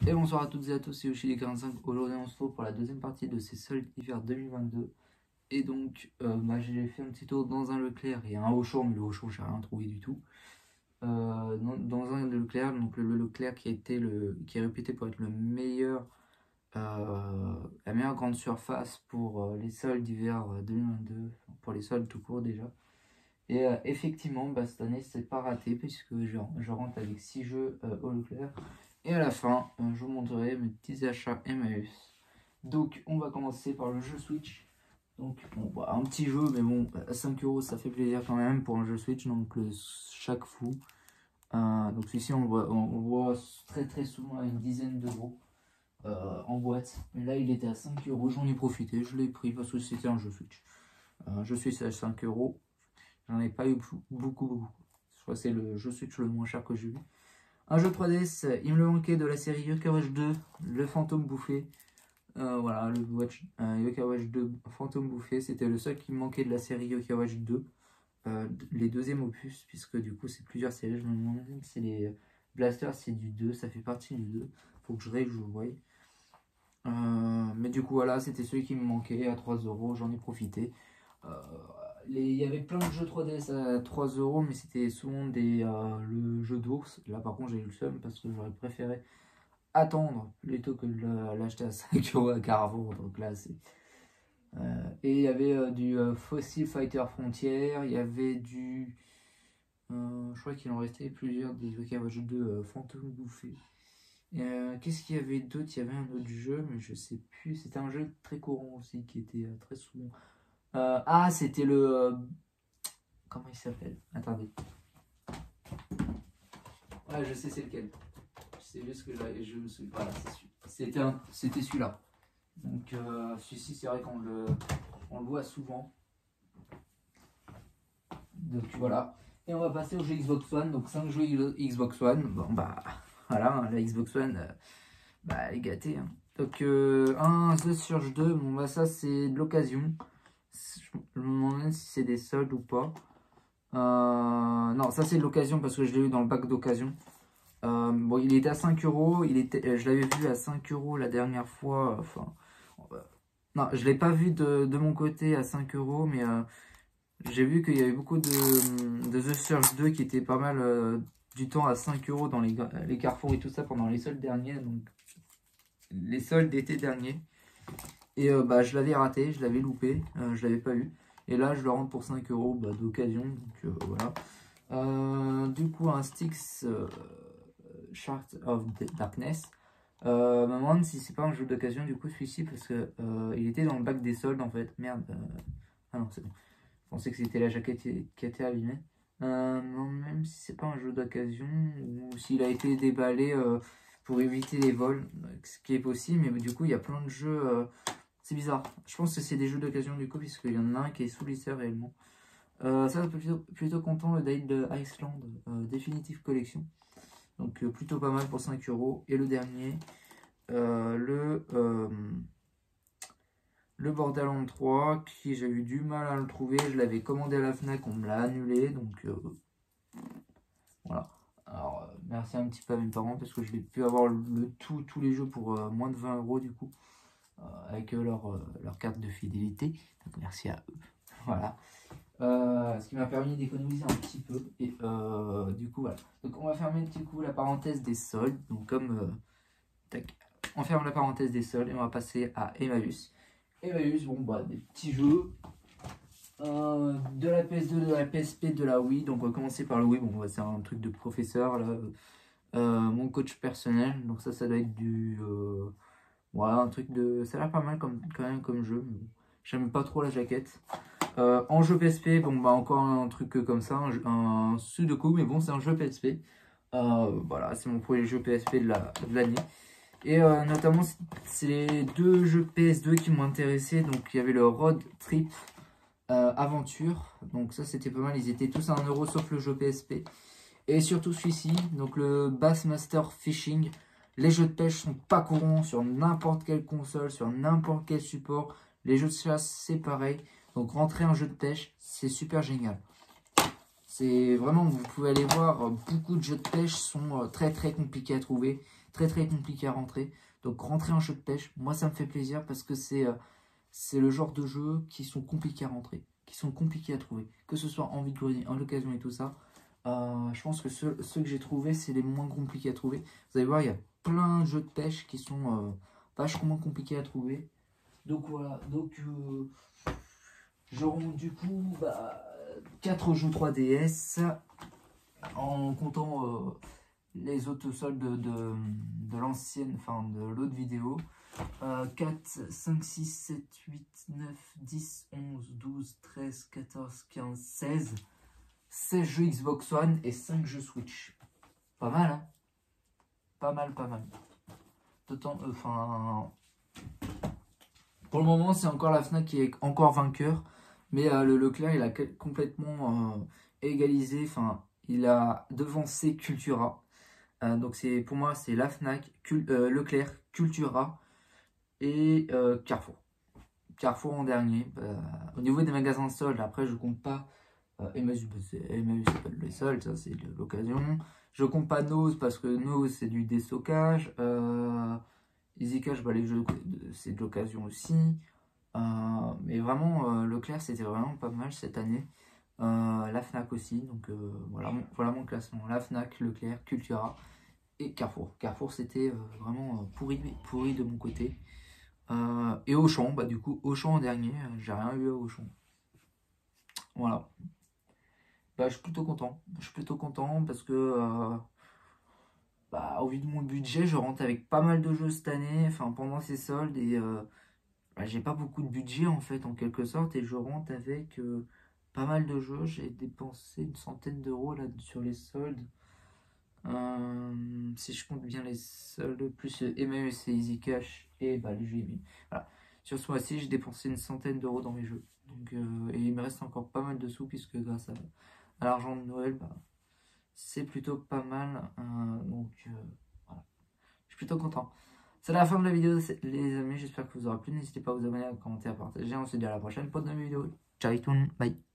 Et bonsoir à toutes et à tous, c'est Yoshi45. Aujourd'hui on se retrouve pour la deuxième partie de ces soldes hiver 2022. Et donc j'ai fait un petit tour dans un Leclerc et un Auchan, mais le Auchan j'ai rien trouvé du tout. Dans un Leclerc, donc le Leclerc qui est réputé pour être la meilleure grande surface pour les soldes d'hiver 2022, pour les soldes tout court déjà. Et effectivement, cette année c'est pas raté puisque je rentre avec 6 jeux au Leclerc. Et à la fin, je vous montrerai mes petits achats Emmaüs. Donc, on va commencer par le jeu Switch. Donc, bon, un petit jeu, mais bon, à 5 € ça fait plaisir quand même pour un jeu Switch. Donc, le chaque fou. Donc, celui-ci, on le voit très très souvent à une dizaine d'euros en boîte. Mais là, il était à 5 €. J'en ai profité, je l'ai pris parce que c'était un jeu Switch. Je suis à 5 €. J'en ai pas eu beaucoup. Je crois que c'est le jeu Switch le moins cher que j'ai eu. Un jeu 3DS, il me manquait de la série Yokai Watch 2, le fantôme bouffé. Voilà, le Yokai Watch 2 fantôme bouffé, c'était le seul qui me manquait de la série Yokai Watch 2. Les deuxièmes opus, puisque du coup c'est plusieurs séries. Je me demande si c'est les Blasters, c'est du 2, ça fait partie du 2. Faut que je règle, je voie. Mais du coup, voilà, c'était celui qui me manquait à 3 €, j'en ai profité. Il y avait plein de jeux 3DS à 3 €, mais c'était souvent le jeu d'ours. Là par contre j'ai eu le seum parce que j'aurais préféré attendre plutôt que de l'acheter à 5 € à Carrefour. Donc là c'est... et il y avait du Fossil Fighter Frontier, il y avait du... je crois qu'il en restait plusieurs des Yokai Watch 2 Fantôme Bouffé. Qu'est-ce qu'il y avait d'autre? Il y avait un autre jeu, mais je sais plus. C'était un jeu très courant aussi qui était très souvent... c'était le... comment il s'appelle? Attendez. Ouais, je sais c'est lequel. C'est juste que je me souviens. Voilà, c'est celui. C'était celui-là. Donc celui-ci, c'est vrai qu'on le voit souvent. Donc voilà. Et on va passer au jeu Xbox One. Donc 5 jeux Xbox One. Bon voilà, la Xbox One, elle est gâtée. Hein. Donc un The Surge 2, bon ça c'est de l'occasion. Je me demande si c'est des soldes ou pas. Non, ça c'est de l'occasion parce que je l'ai eu dans le pack d'occasion. Bon, il était à 5 €. Je l'avais vu à 5 € la dernière fois. Non, je ne l'ai pas vu de mon côté à 5 €, mais j'ai vu qu'il y avait beaucoup de The Surge 2 qui étaient pas mal du temps à 5 € dans les carrefours et tout ça pendant les soldes derniers. Donc, les soldes d'été dernier. Et je l'avais raté, je l'avais loupé, je l'avais pas eu. Et là, je le rentre pour 5 € d'occasion. Donc voilà. Du coup, un Styx Shard of Darkness. Me demande si c'est pas un jeu d'occasion du coup celui-ci parce que il était dans le bac des soldes en fait. Merde. Ah non, c'est bon. Je pensais que c'était la jaquette qui était abîmée. Non, même si c'est pas un jeu d'occasion ou s'il a été déballé pour éviter les vols, ce qui est possible, mais du coup il y a plein de jeux. C'est bizarre. Je pense que c'est des jeux d'occasion du coup, puisqu'il y en a un qui est sous lycée réellement. Ça, plutôt content, le Date de Iceland Definitive Collection. Donc plutôt pas mal pour 5 €. Et le dernier, le Borderlands 3, qui j'ai eu du mal à le trouver. Je l'avais commandé à la Fnac, on me l'a annulé. Donc voilà. Alors merci un petit peu à mes parents parce que je vais pu avoir tous les jeux pour moins de 20 € du coup. Avec leur carte de fidélité. Donc merci à eux. Voilà. Ce qui m'a permis d'économiser un petit peu. Et du coup, voilà. Donc on va fermer du coup la parenthèse des soldes. Donc comme... tac. On ferme la parenthèse des soldes et on va passer à Emmaüs. Emmaüs, bon des petits jeux. De la PS2, de la PSP, de la Wii. Donc on va commencer par le Wii. Bon, c'est un truc de professeur là. Mon coach personnel. Donc ça doit être du... voilà, un truc de... Ça a l'air pas mal quand même comme jeu. J'aime pas trop la jaquette. En jeu PSP, bon encore un truc comme ça, un Sudoku, mais bon c'est un jeu PSP. Voilà, c'est mon premier jeu PSP de l'année. Et notamment, c'est les deux jeux PS2 qui m'ont intéressé. Donc il y avait le Road Trip Aventure. Donc ça c'était pas mal, ils étaient tous à 1 € sauf le jeu PSP. Et surtout celui-ci, donc le Bassmaster Fishing. Les jeux de pêche sont pas courants sur n'importe quelle console, sur n'importe quel support. Les jeux de chasse, c'est pareil. Donc rentrer un jeu de pêche, c'est super génial. C'est vraiment, vous pouvez aller voir, beaucoup de jeux de pêche sont très compliqués à trouver. très très compliqué à rentrer. Donc rentrer un jeu de pêche, moi ça me fait plaisir parce que c'est le genre de jeux qui sont compliqués à rentrer, qui sont compliqués à trouver. Que ce soit en vide-grenier, en occasion et tout ça. Je pense que ceux que j'ai trouvés, c'est les moins compliqués à trouver. Vous allez voir, il y a plein de jeux de pêche qui sont vachement compliqués à trouver. Donc voilà, donc j'aurai du coup 4 jeux 3DS en comptant les autres soldes de l'ancienne, enfin de l'autre vidéo. 4, 5, 6, 7, 8, 9, 10, 11, 12, 13, 14, 15, 16 jeux Xbox One et 5 jeux Switch. Pas mal, hein? Pas mal, pas mal. D'autant, enfin... pour le moment, c'est encore la Fnac qui est encore vainqueur. Mais le Leclerc, il a complètement égalisé. Enfin, il a devancé Cultura. Donc pour moi, c'est la Fnac, Leclerc, Cultura et Carrefour. Carrefour en dernier. Au niveau des magasins de soldes, après, je compte pas Emmaüs, c'est pas les soldes, ça c'est l'occasion. Je compte pas Nose parce que Nose c'est du déstockage. Easy Cash, les jeux c'est de l'occasion aussi. Mais vraiment, Leclerc c'était vraiment pas mal cette année. La Fnac aussi, donc voilà mon classement. La Fnac, Leclerc, Cultura et Carrefour. Carrefour c'était vraiment pourri de mon côté. Et Auchan, du coup Auchan en dernier, j'ai rien eu à Auchan. Voilà. Je suis plutôt content. Je suis plutôt content parce que au vu de mon budget, je rentre avec pas mal de jeux cette année, enfin pendant ces soldes et j'ai pas beaucoup de budget en fait en quelque sorte et je rentre avec pas mal de jeux. J'ai dépensé une centaine d'euros là sur les soldes. Si je compte bien les soldes, plus Emmaüs et Easy Cash et les jeux. Voilà. Sur ce mois-ci, j'ai dépensé une centaine d'euros dans mes jeux. Donc, et il me reste encore pas mal de sous puisque grâce à l'argent de Noël, c'est plutôt pas mal. Donc voilà, je suis plutôt content. C'est la fin de la vidéo les amis, j'espère que vous aura plu. N'hésitez pas à vous abonner, à commenter, à partager. On se dit à la prochaine pour de nouvelles vidéos. Ciao tout le monde, bye.